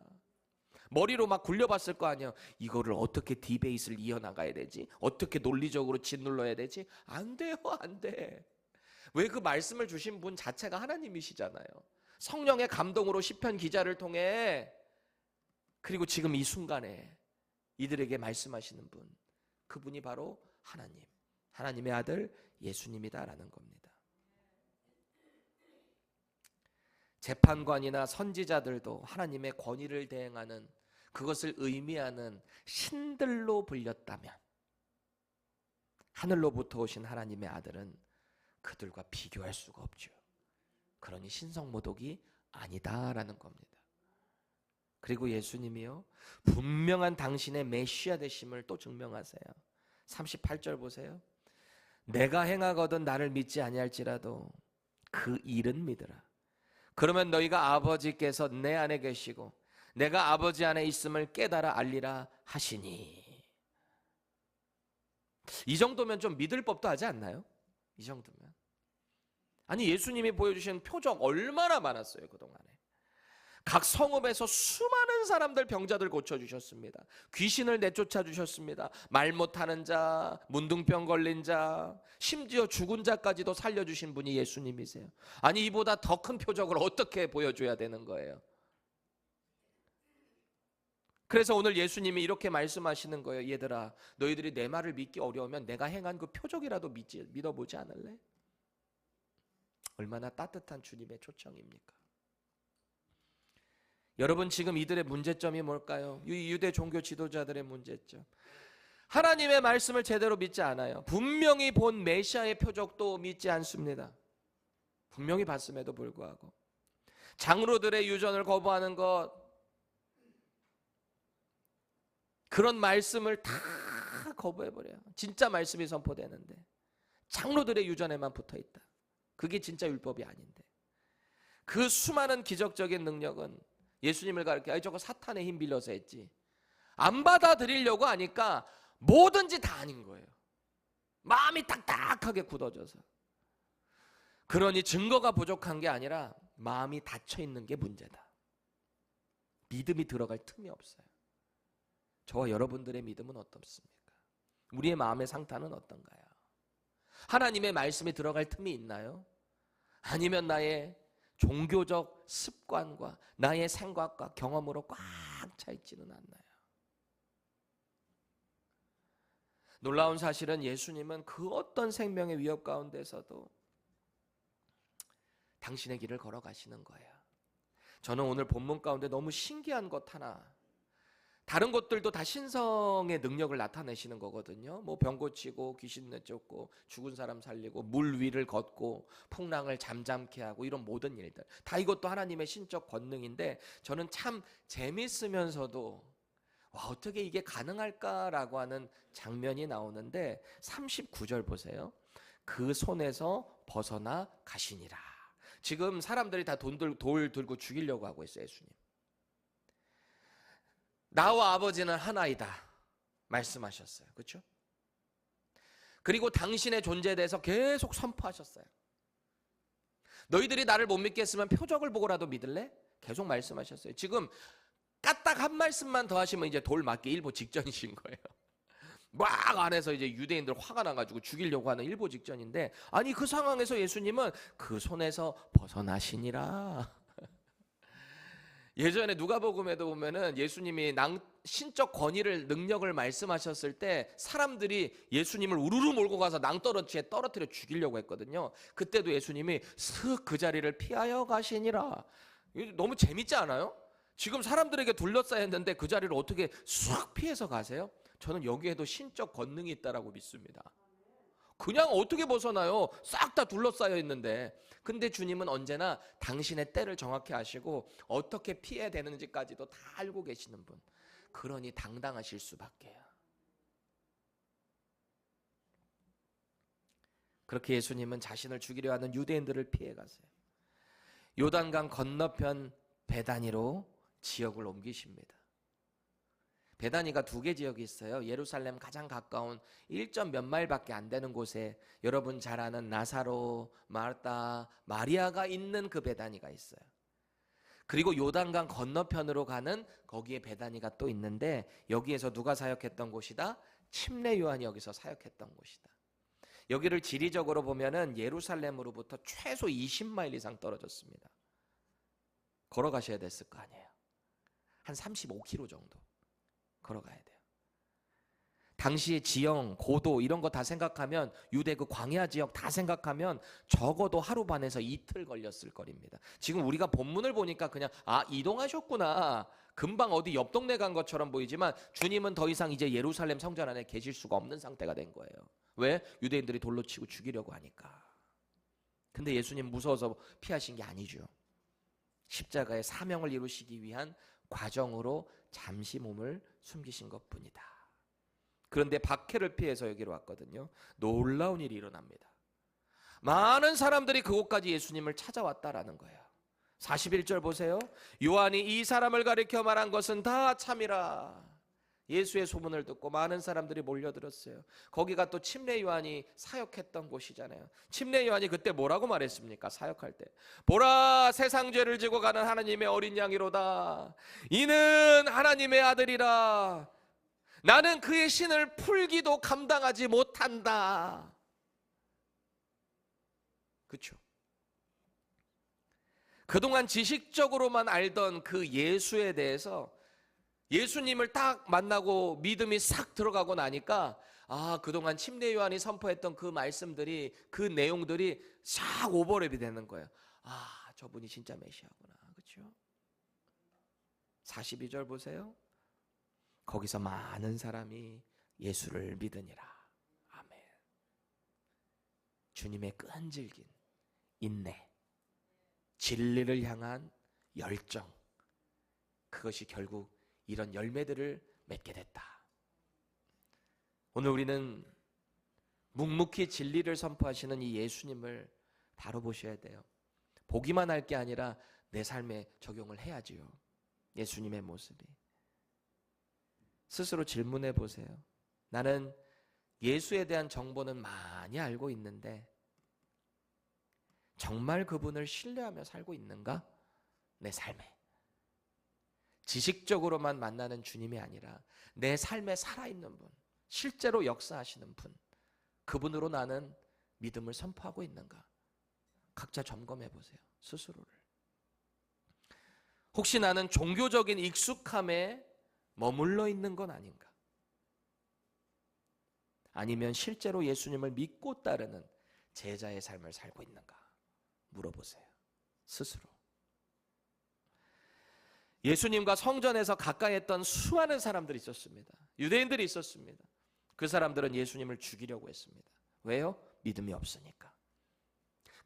머리로 막 굴려봤을 거 아니에요. 이거를 어떻게 디베이트를 이어나가야 되지? 어떻게 논리적으로 짓눌러야 되지? 안 돼요, 안 돼. 왜? 그 말씀을 주신 분 자체가 하나님이시잖아요. 성령의 감동으로 시편 기자를 통해, 그리고 지금 이 순간에 이들에게 말씀하시는 분, 그분이 바로 하나님, 하나님의 아들 예수님이다라는 겁니다. 재판관이나 선지자들도 하나님의 권위를 대행하는, 그것을 의미하는 신들로 불렸다면 하늘로부터 오신 하나님의 아들은 그들과 비교할 수가 없죠. 그러니 신성모독이 아니다라는 겁니다. 그리고 예수님이요, 분명한 당신의 메시아 되심을 또 증명하세요. 38절 보세요. 내가 행하거든 나를 믿지 아니할지라도 그 일은 믿으라. 그러면 너희가 아버지께서 내 안에 계시고 내가 아버지 안에 있음을 깨달아 알리라 하시니. 이 정도면 좀 믿을 법도 하지 않나요? 이 정도면. 아니 예수님이 보여주신 표적 얼마나 많았어요 그동안에. 각 성읍에서 수많은 사람들 병자들 고쳐주셨습니다. 귀신을 내쫓아 주셨습니다. 말 못하는 자, 문둥병 걸린 자, 심지어 죽은 자까지도 살려주신 분이 예수님이세요. 아니 이보다 더 큰 표적을 어떻게 보여줘야 되는 거예요? 그래서 오늘 예수님이 이렇게 말씀하시는 거예요. 얘들아, 너희들이 내 말을 믿기 어려우면 내가 행한 그 표적이라도 믿어보지 않을래? 얼마나 따뜻한 주님의 초청입니까? 여러분, 지금 이들의 문제점이 뭘까요? 유대 종교 지도자들의 문제점. 하나님의 말씀을 제대로 믿지 않아요. 분명히 본 메시아의 표적도 믿지 않습니다. 분명히 봤음에도 불구하고 장로들의 유전을 거부하는 것, 그런 말씀을 다 거부해버려요. 진짜 말씀이 선포되는데 장로들의 유전에만 붙어있다. 그게 진짜 율법이 아닌데. 그 수많은 기적적인 능력은 예수님을 가르쳐 저거 사탄의 힘 빌려서 했지, 안 받아들이려고 하니까 뭐든지 다 아닌 거예요. 마음이 딱딱하게 굳어져서. 그러니 증거가 부족한 게 아니라 마음이 닫혀있는 게 문제다. 믿음이 들어갈 틈이 없어요. 저와 여러분들의 믿음은 어떻습니까? 우리의 마음의 상태는 어떤가요? 하나님의 말씀이 들어갈 틈이 있나요? 아니면 나의 종교적 습관과 나의 생각과 경험으로 꽉 차 있지는 않나요? 놀라운 사실은 예수님은 그 어떤 생명의 위협 가운데서도 당신의 길을 걸어가시는 거예요. 저는 오늘 본문 가운데 너무 신기한 것 하나, 다른 것들도 다 신성의 능력을 나타내시는 거거든요. 뭐 병 고치고 귀신 내쫓고 죽은 사람 살리고 물 위를 걷고 풍랑을 잠잠케 하고 이런 모든 일들, 다 이것도 하나님의 신적 권능인데 저는 참 재밌으면서도 와, 어떻게 이게 가능할까라고 하는 장면이 나오는데 39절 보세요. 그 손에서 벗어나 가시니라. 지금 사람들이 다 돌 들고 죽이려고 하고 있어요. 예수님, 나와 아버지는 하나이다 말씀하셨어요. 그렇죠? 그리고 당신의 존재에 대해서 계속 선포하셨어요. 너희들이 나를 못 믿겠으면 표적을 보고라도 믿을래? 계속 말씀하셨어요. 지금 까딱 한 말씀만 더 하시면 이제 돌 맞기 일보 직전이신 거예요. 막 안에서 이제 유대인들 화가 나가지고 죽이려고 하는 일보 직전인데, 아니 그 상황에서 예수님은 그 손에서 벗어나시니라. 예전에 누가복음에도 보면은 예수님이 신적 권위를, 능력을 말씀하셨을 때 사람들이 예수님을 우르르 몰고 가서 낭떠러지에 떨어뜨려 죽이려고 했거든요. 그때도 예수님이 슥 그 자리를 피하여 가시니라. 너무 재밌지 않아요? 지금 사람들에게 둘러싸여 있는데 그 자리를 어떻게 쑥 피해서 가세요? 저는 여기에도 신적 권능이 있다라고 믿습니다. 그냥 어떻게 벗어나요? 싹 다 둘러싸여 있는데. 근데 주님은 언제나 당신의 때를 정확히 아시고 어떻게 피해야 되는지까지도 다 알고 계시는 분. 그러니 당당하실 수밖에요. 그렇게 예수님은 자신을 죽이려 하는 유대인들을 피해 가세요. 요단강 건너편 베다니로 지역을 옮기십니다. 베다니가 두 개 지역이 있어요. 예루살렘 가장 가까운 1점 몇 마일밖에 안 되는 곳에 여러분 잘 아는 나사로, 마르다, 마리아가 있는 그 베다니가 있어요. 그리고 요단강 건너편으로 가는 거기에 베다니가 또 있는데, 여기에서 누가 사역했던 곳이다? 침례 요한이 여기서 사역했던 곳이다. 여기를 지리적으로 보면은 예루살렘으로부터 최소 20마일 이상 떨어졌습니다. 걸어가셔야 됐을 거 아니에요. 한 35km 정도 걸어가야 돼요. 당시의 지형, 고도 이런 거 다 생각하면, 유대 그 광야 지역 다 생각하면 적어도 하루 반에서 이틀 걸렸을 거리입니다. 지금 우리가 본문을 보니까 그냥 이동하셨구나, 금방 어디 옆 동네 간 것처럼 보이지만 주님은 더 이상 이제 예루살렘 성전 안에 계실 수가 없는 상태가 된 거예요. 왜? 유대인들이 돌로 치고 죽이려고 하니까. 근데 예수님 무서워서 피하신 게 아니죠. 십자가의 사명을 이루시기 위한 과정으로 잠시 몸을 숨기신 것뿐이다. 그런데 박해를 피해서 여기로 왔거든요. 놀라운 일이 일어납니다. 많은 사람들이 그곳까지 예수님을 찾아왔다라는 거예요. 41절 보세요. 요한이 이 사람을 가리켜 말한 것은 다 참이라. 예수의 소문을 듣고 많은 사람들이 몰려들었어요. 거기가 또 침례 요한이 사역했던 곳이잖아요. 침례 요한이 그때 뭐라고 말했습니까? 사역할 때, 보라, 세상 죄를 지고 가는 하나님의 어린 양이로다. 이는 하나님의 아들이라. 나는 그의 신을 풀기도 감당하지 못한다. 그렇죠? 그동안 지식적으로만 알던 그 예수에 대해서 예수님을 딱 만나고 믿음이 싹 들어가고 나니까, 그동안 침례 요한이 선포했던 그 말씀들이, 그 내용들이 싹 오버랩이 되는 거예요. 저분이 진짜 메시아구나. 그렇죠? 42절 보세요. 거기서 많은 사람이 예수를 믿으니라. 아멘. 주님의 끈질긴 인내, 진리를 향한 열정, 그것이 결국 이런 열매들을 맺게 됐다. 오늘 우리는 묵묵히 진리를 선포하시는 이 예수님을 바로 보셔야 돼요. 보기만 할 게 아니라 내 삶에 적용을 해야지요. 예수님의 모습이. 스스로 질문해 보세요. 나는 예수에 대한 정보는 많이 알고 있는데 정말 그분을 신뢰하며 살고 있는가? 내 삶에. 지식적으로만 만나는 주님이 아니라 내 삶에 살아있는 분, 실제로 역사하시는 분, 그분으로 나는 믿음을 선포하고 있는가? 각자 점검해 보세요. 스스로를. 혹시 나는 종교적인 익숙함에 머물러 있는 건 아닌가? 아니면 실제로 예수님을 믿고 따르는 제자의 삶을 살고 있는가? 물어보세요. 스스로. 예수님과 성전에서 가까이 했던 수많은 사람들이 있었습니다. 유대인들이 있었습니다. 그 사람들은 예수님을 죽이려고 했습니다. 왜요? 믿음이 없으니까.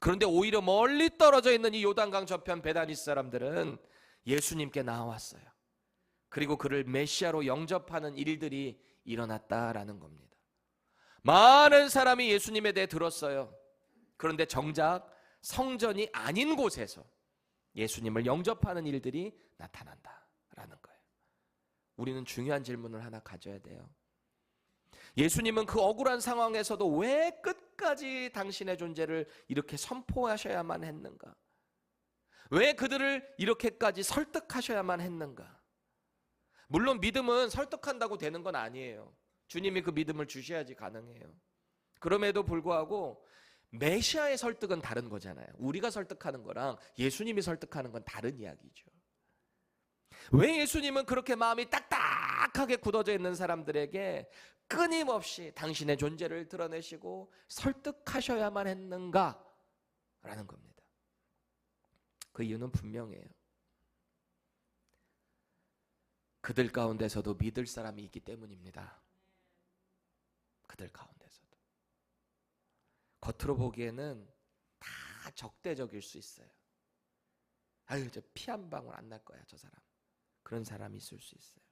그런데 오히려 멀리 떨어져 있는 이 요단강 저편 베다니 사람들은 예수님께 나왔어요. 그리고 그를 메시아로 영접하는 일들이 일어났다라는 겁니다. 많은 사람이 예수님에 대해 들었어요. 그런데 정작 성전이 아닌 곳에서 예수님을 영접하는 일들이 나타난다라는 거예요. 우리는 중요한 질문을 하나 가져야 돼요. 예수님은 그 억울한 상황에서도 왜 끝까지 당신의 존재를 이렇게 선포하셔야만 했는가? 왜 그들을 이렇게까지 설득하셔야만 했는가? 물론 믿음은 설득한다고 되는 건 아니에요. 주님이 그 믿음을 주셔야지 가능해요. 그럼에도 불구하고 메시아의 설득은 다른 거잖아요. 우리가 설득하는 거랑 예수님이 설득하는 건 다른 이야기죠. 왜 예수님은 그렇게 마음이 딱딱하게 굳어져 있는 사람들에게 끊임없이 당신의 존재를 드러내시고 설득하셔야만 했는가? 라는 겁니다. 그 이유는 분명해요. 그들 가운데서도 믿을 사람이 있기 때문입니다. 그들 가운데서도. 겉으로 보기에는 다 적대적일 수 있어요. 저 피 한 방울 안 날 거야, 저 사람. 그런 사람이 있을 수 있어요.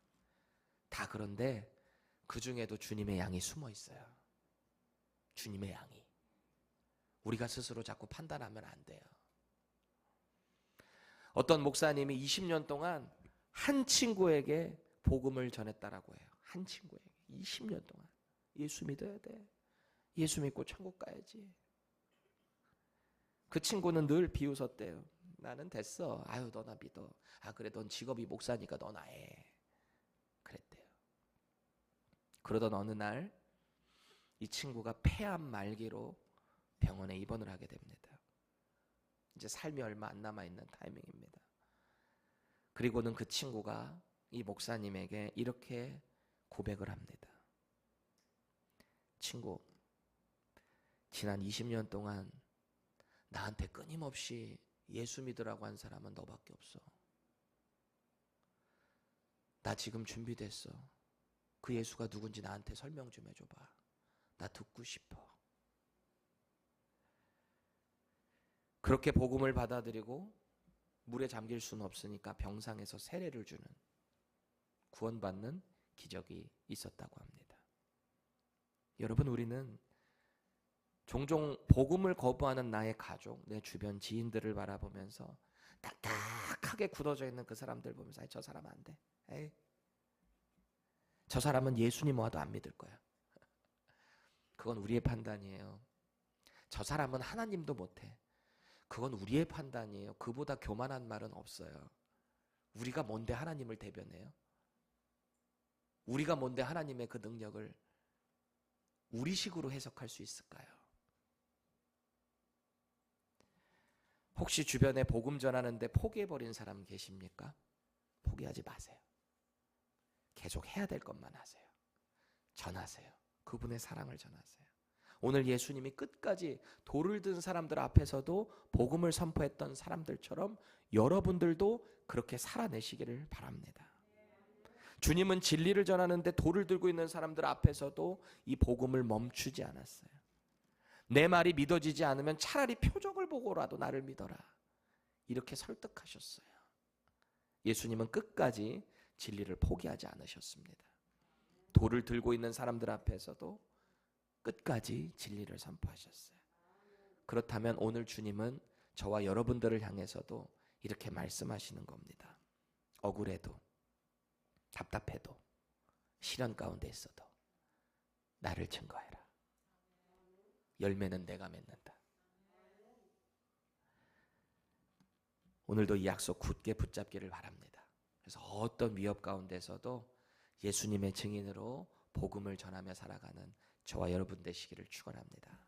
다 그런데 그 중에도 주님의 양이 숨어 있어요. 주님의 양이. 우리가 스스로 자꾸 판단하면 안 돼요. 어떤 목사님이 20년 동안 한 친구에게 복음을 전했다라고 해요. 한 친구에게 20년 동안. 예수 믿어야 돼. 예수 믿고 천국 가야지. 그 친구는 늘 비웃었대요. 나는 됐어. 너나 믿어. 그래, 넌 직업이 목사니까 너나 해. 그랬대요. 그러던 어느 날 이 친구가 폐암 말기로 병원에 입원을 하게 됩니다. 이제 삶이 얼마 안 남아있는 타이밍입니다. 그리고는 그 친구가 이 목사님에게 이렇게 고백을 합니다. 친구, 지난 20년 동안 나한테 끊임없이 예수 믿으라고 한 사람은 너밖에 없어. 나 지금 준비됐어. 그 예수가 누군지 나한테 설명 좀 해줘봐. 나 듣고 싶어. 그렇게 복음을 받아들이고 물에 잠길 수는 없으니까 병상에서 세례를 주는, 구원받는 기적이 있었다고 합니다. 여러분, 우리는 종종 복음을 거부하는 나의 가족, 내 주변 지인들을 바라보면서 딱딱하게 굳어져 있는 그 사람들 보면서 저 사람 안 돼. 저 사람은 예수님 와도 안 믿을 거야. 그건 우리의 판단이에요. 저 사람은 하나님도 못해. 그건 우리의 판단이에요. 그보다 교만한 말은 없어요. 우리가 뭔데 하나님을 대변해요? 우리가 뭔데 하나님의 그 능력을 우리식으로 해석할 수 있을까요? 혹시 주변에 복음 전하는데 포기해버린 사람 계십니까? 포기하지 마세요. 계속 해야 될 것만 하세요. 전하세요. 그분의 사랑을 전하세요. 오늘 예수님이 끝까지 돌을 든 사람들 앞에서도 복음을 선포했던 사람들처럼 여러분들도 그렇게 살아내시기를 바랍니다. 주님은 진리를 전하는데 돌을 들고 있는 사람들 앞에서도 이 복음을 멈추지 않았어요. 내 말이 믿어지지 않으면 차라리 표적을 보고라도 나를 믿어라. 이렇게 설득하셨어요. 예수님은 끝까지 진리를 포기하지 않으셨습니다. 돌을 들고 있는 사람들 앞에서도 끝까지 진리를 선포하셨어요. 그렇다면 오늘 주님은 저와 여러분들을 향해서도 이렇게 말씀하시는 겁니다. 억울해도, 답답해도, 시련 가운데 있어도 나를 증거해라. 열매는 내가 맺는다. 오늘도 이 약속 굳게 붙잡기를 바랍니다. 그래서 어떤 위협 가운데서도 예수님의 증인으로 복음을 전하며 살아가는 저와 여러분 되시기를 축원합니다.